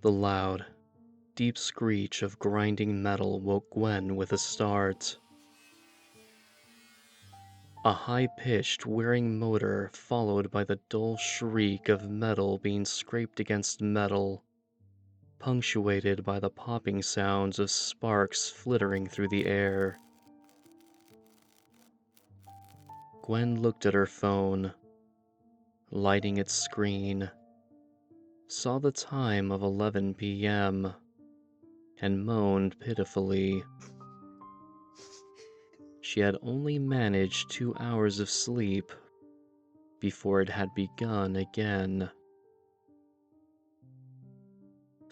The loud, deep screech of grinding metal woke Gwen with a start. A high-pitched, whirring motor followed by the dull shriek of metal being scraped against metal, punctuated by the popping sounds of sparks flittering through the air. Gwen looked at her phone, lighting its screen, saw the time of 11 p.m., and moaned pitifully. She had only managed 2 hours of sleep before it had begun again.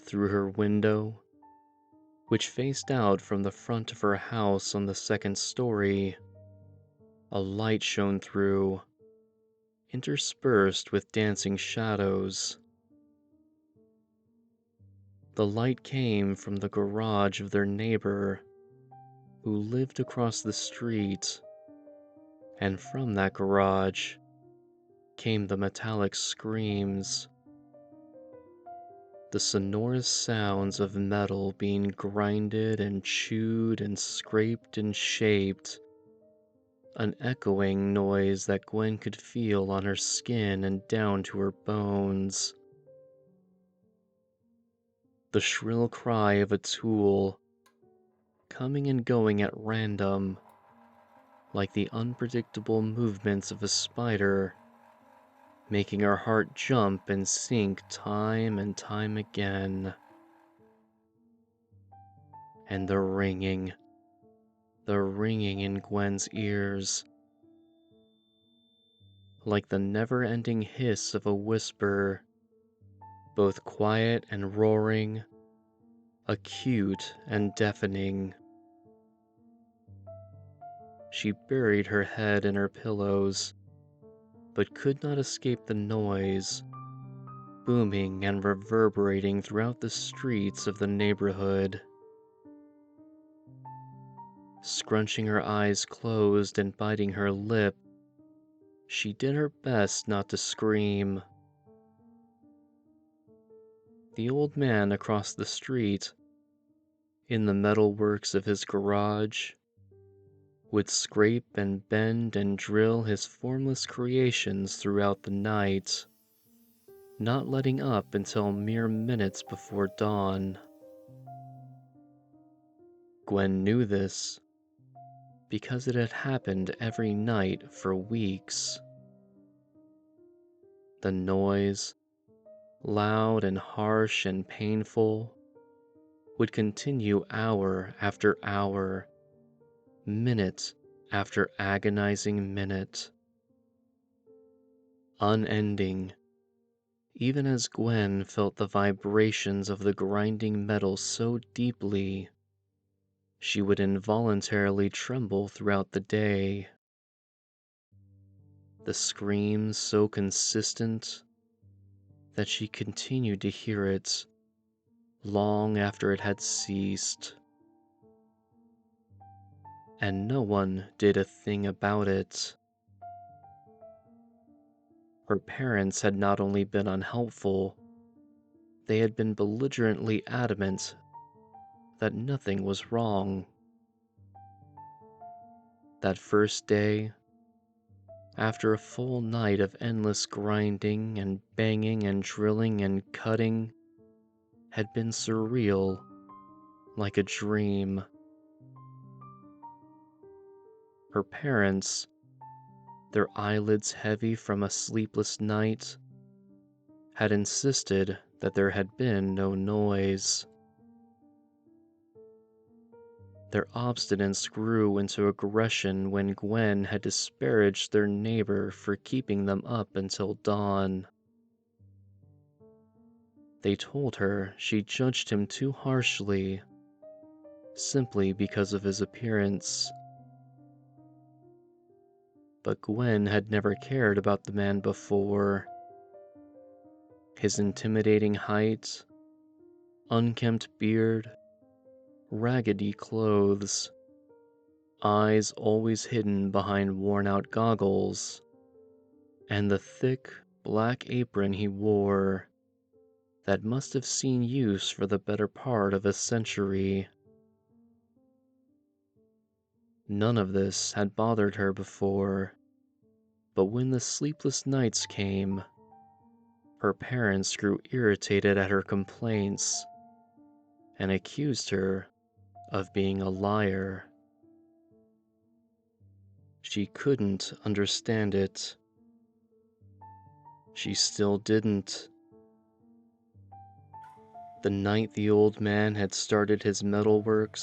Through her window, which faced out from the front of her house on the second story, a light shone through, interspersed with dancing shadows. The light came from the garage of their neighbor, who lived across the street, and from that garage came the metallic screams, the sonorous sounds of metal being grinded and chewed and scraped and shaped, an echoing noise that Gwen could feel on her skin and down to her bones. The shrill cry of a tool, coming and going at random, like the unpredictable movements of a spider, making her heart jump and sink time and time again. And the ringing in Gwen's ears, like the never-ending hiss of a whisper, both quiet and roaring, acute and deafening. She buried her head in her pillows, but could not escape the noise, booming and reverberating throughout the streets of the neighborhood. Scrunching her eyes closed and biting her lip, she did her best not to scream. The old man across the street, in the metalworks of his garage, would scrape and bend and drill his formless creations throughout the night, not letting up until mere minutes before dawn. Gwen knew this, because it had happened every night for weeks. The noise, loud and harsh and painful, would continue hour after hour, minute after agonizing minute. Unending, even as Gwen felt the vibrations of the grinding metal so deeply, she would involuntarily tremble throughout the day. The screams so consistent that she continued to hear it long after it had ceased. And no one did a thing about it. Her parents had not only been unhelpful, they had been belligerently adamant that nothing was wrong. That first day, after a full night of endless grinding and banging and drilling and cutting, had been surreal, like a dream. Her parents, their eyelids heavy from a sleepless night, had insisted that there had been no noise. Their obstinance grew into aggression when Gwen had disparaged their neighbor for keeping them up until dawn. They told her she judged him too harshly, simply because of his appearance. But Gwen had never cared about the man before. His intimidating height, unkempt beard, raggedy clothes, eyes always hidden behind worn-out goggles, and the thick, black apron he wore, that must have seen use for the better part of a century. None of this had bothered her before, but when the sleepless nights came, her parents grew irritated at her complaints and accused her of being a liar. She couldn't understand it. She still didn't. The night the old man had started his metalworks,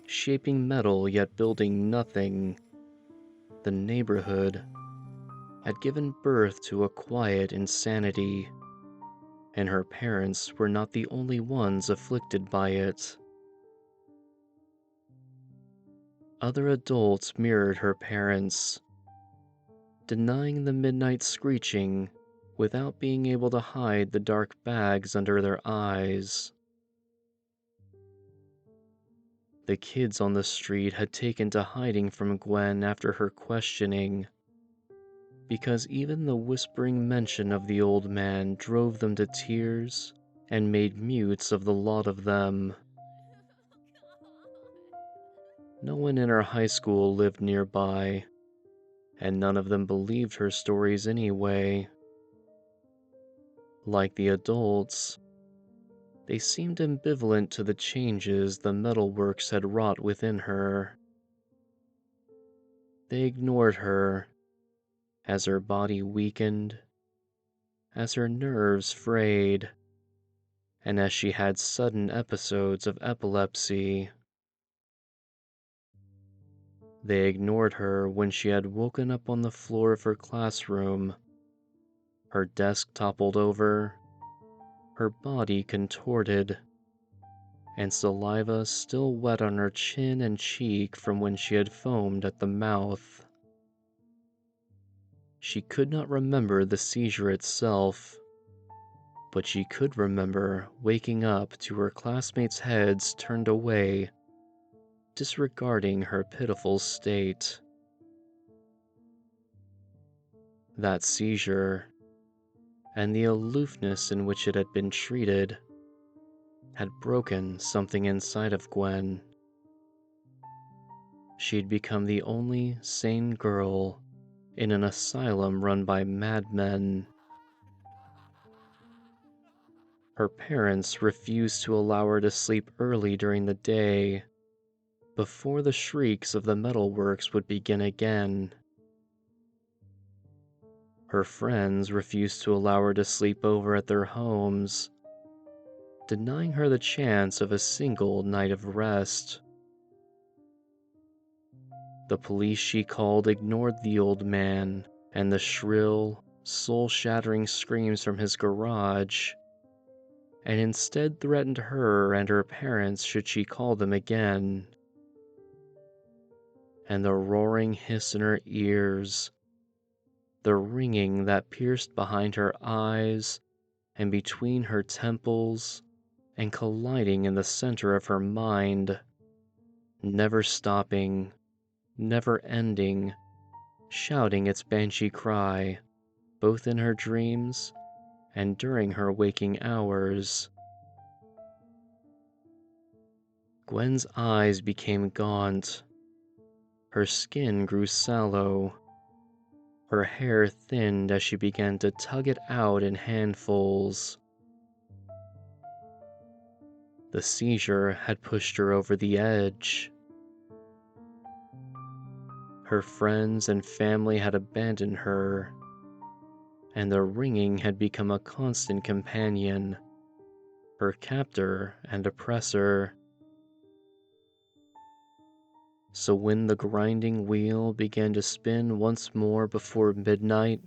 shaping metal yet building nothing, the neighborhood had given birth to a quiet insanity, and her parents were not the only ones afflicted by it. Other adults mirrored her parents, denying the midnight screeching without being able to hide the dark bags under their eyes. The kids on the street had taken to hiding from Gwen after her questioning, because even the whispering mention of the old man drove them to tears and made mutes of the lot of them. No one in her high school lived nearby, and none of them believed her stories anyway. Like the adults, they seemed ambivalent to the changes the metalworks had wrought within her. They ignored her as her body weakened, as her nerves frayed, and as she had sudden episodes of epilepsy. They ignored her when she had woken up on the floor of her classroom, her desk toppled over, her body contorted, and saliva still wet on her chin and cheek from when she had foamed at the mouth. She could not remember the seizure itself, but she could remember waking up to her classmates' heads turned away, disregarding her pitiful state. That seizure, and the aloofness in which it had been treated, had broken something inside of Gwen. She'd become the only sane girl in an asylum run by madmen. Her parents refused to allow her to sleep early during the day, before the shrieks of the metalworks would begin again. Her friends refused to allow her to sleep over at their homes, denying her the chance of a single night of rest. The police she called ignored the old man and the shrill, soul-shattering screams from his garage, and instead threatened her and her parents should she call them again. And the roaring hiss in her ears, the ringing that pierced behind her eyes and between her temples and colliding in the center of her mind, never stopping, never ending, shouting its banshee cry, both in her dreams and during her waking hours. Gwen's eyes became gaunt. Her skin grew sallow. Her hair thinned as she began to tug it out in handfuls. The seizure had pushed her over the edge. Her friends and family had abandoned her, and the ringing had become a constant companion, her captor and oppressor. So when the grinding wheel began to spin once more before midnight,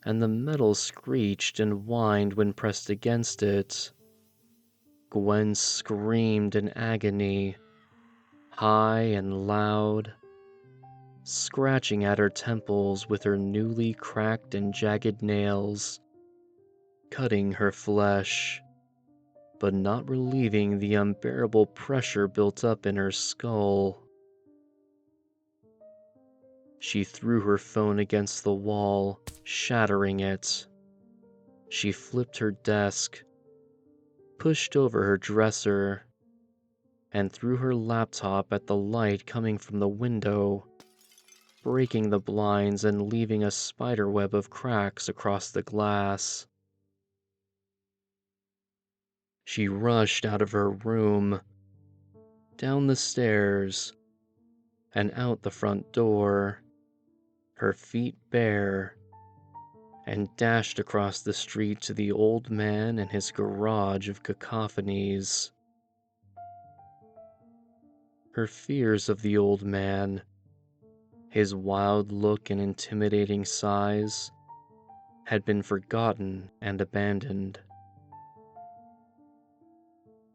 and the metal screeched and whined when pressed against it, Gwen screamed in agony, high and loud, scratching at her temples with her newly cracked and jagged nails, cutting her flesh, but not relieving the unbearable pressure built up in her skull. She threw her phone against the wall, shattering it. She flipped her desk, pushed over her dresser, and threw her laptop at the light coming from the window, breaking the blinds and leaving a spiderweb of cracks across the glass. She rushed out of her room, down the stairs, and out the front door, her feet bare, and dashed across the street to the old man and his garage of cacophonies. Her fears of the old man, his wild look and intimidating size, had been forgotten and abandoned.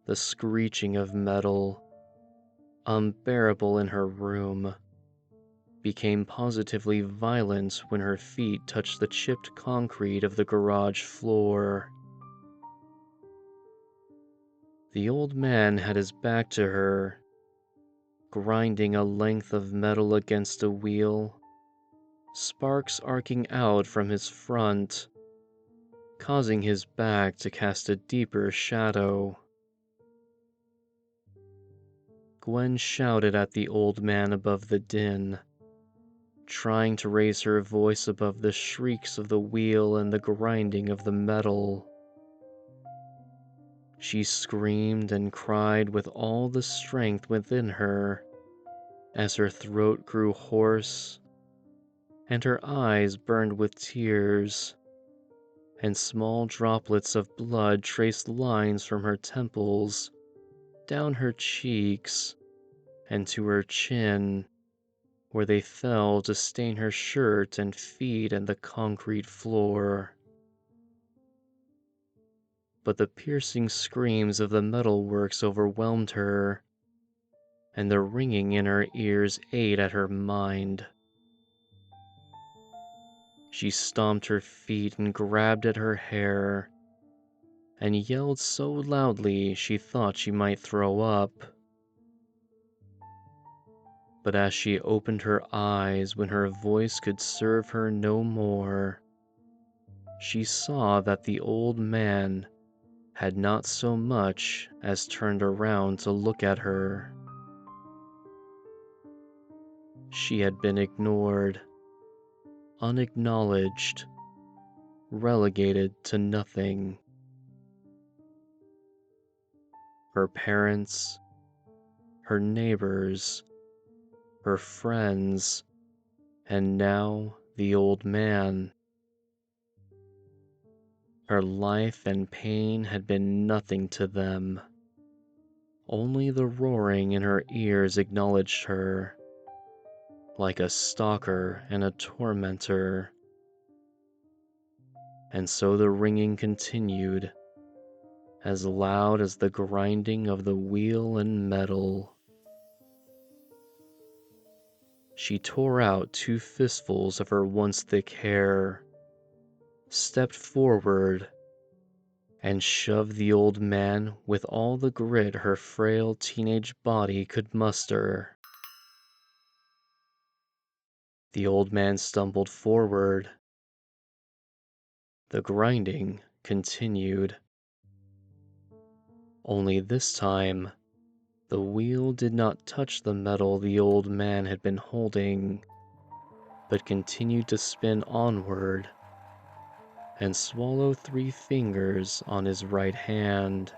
The screeching of metal, unbearable in her room, became positively violent when her feet touched the chipped concrete of the garage floor. The old man had his back to her, grinding a length of metal against a wheel, sparks arcing out from his front, causing his back to cast a deeper shadow. Gwen shouted at the old man above the din, trying to raise her voice above the shrieks of the wheel and the grinding of the metal. She screamed and cried with all the strength within her, as her throat grew hoarse, and her eyes burned with tears, and small droplets of blood traced lines from her temples, down her cheeks, and to her chin, where they fell to stain her shirt and feet and the concrete floor. But the piercing screams of the metalworks overwhelmed her, and the ringing in her ears ate at her mind. She stomped her feet and grabbed at her hair, and yelled so loudly she thought she might throw up. But as she opened her eyes when her voice could serve her no more, she saw that the old man had not so much as turned around to look at her. She had been ignored, unacknowledged, relegated to nothing. Her parents, her neighbors, her friends, and now the old man. Her life and pain had been nothing to them. Only the roaring in her ears acknowledged her, like a stalker and a tormentor. And so the ringing continued, as loud as the grinding of the wheel and metal. She tore out 2 fistfuls of her once thick hair, stepped forward, and shoved the old man with all the grit her frail teenage body could muster. The old man stumbled forward. The grinding continued. Only this time, the wheel did not touch the metal the old man had been holding, but continued to spin onward and swallow 3 fingers on his right hand.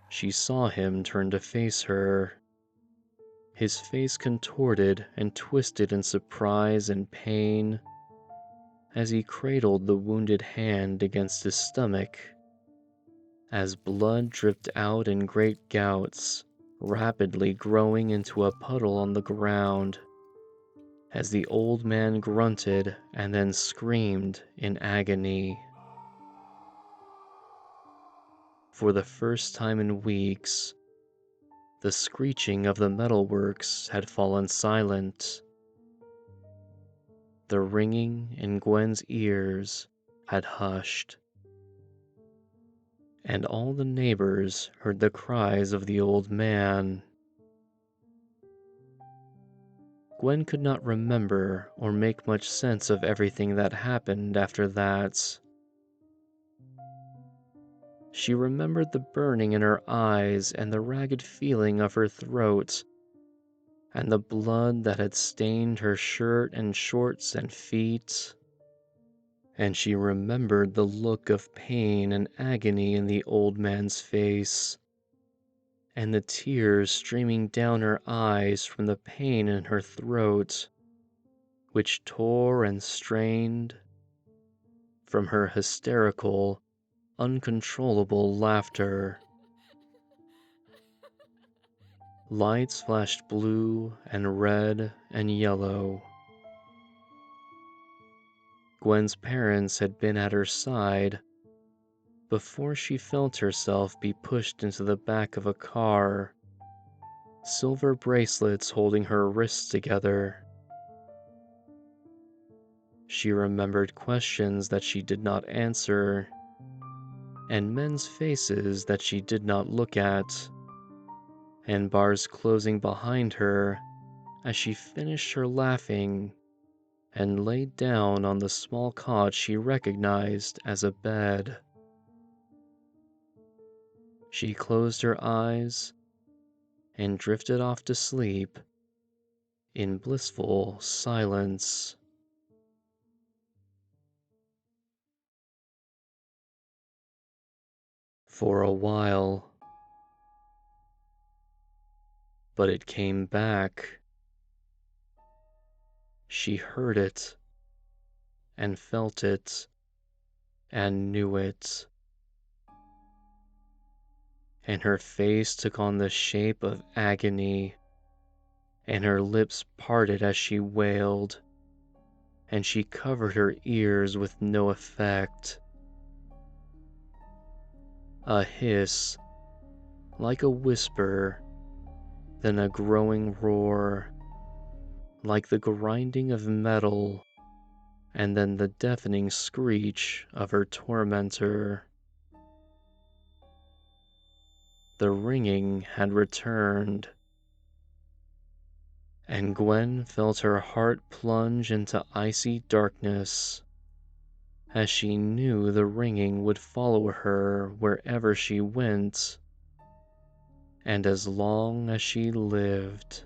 She saw him turn to face her, his face contorted and twisted in surprise and pain as he cradled the wounded hand against his stomach, as blood dripped out in great gouts, rapidly growing into a puddle on the ground, as the old man grunted and then screamed in agony. For the first time in weeks, the screeching of the metalworks had fallen silent. The ringing in Gwen's ears had hushed, and all the neighbors heard the cries of the old man. Gwen could not remember or make much sense of everything that happened after that. She remembered the burning in her eyes and the ragged feeling of her throat, and the blood that had stained her shirt and shorts and feet. And she remembered the look of pain and agony in the old man's face, and the tears streaming down her eyes from the pain in her throat, which tore and strained from her hysterical, uncontrollable laughter. Lights flashed blue and red and yellow. Gwen's parents had been at her side before she felt herself be pushed into the back of a car, silver bracelets holding her wrists together. She remembered questions that she did not answer, and men's faces that she did not look at, and bars closing behind her as she finished her laughing and laid down on the small cot she recognized as a bed. She closed her eyes and drifted off to sleep in blissful silence. For a while, but it came back. She heard it and felt it and knew it, and her face took on the shape of agony, and her lips parted as she wailed, and she covered her ears with no effect. A hiss, like a whisper, then a growing roar, like the grinding of metal, and then the deafening screech of her tormentor. The ringing had returned, and Gwen felt her heart plunge into icy darkness, as she knew the ringing would follow her wherever she went, and as long as she lived.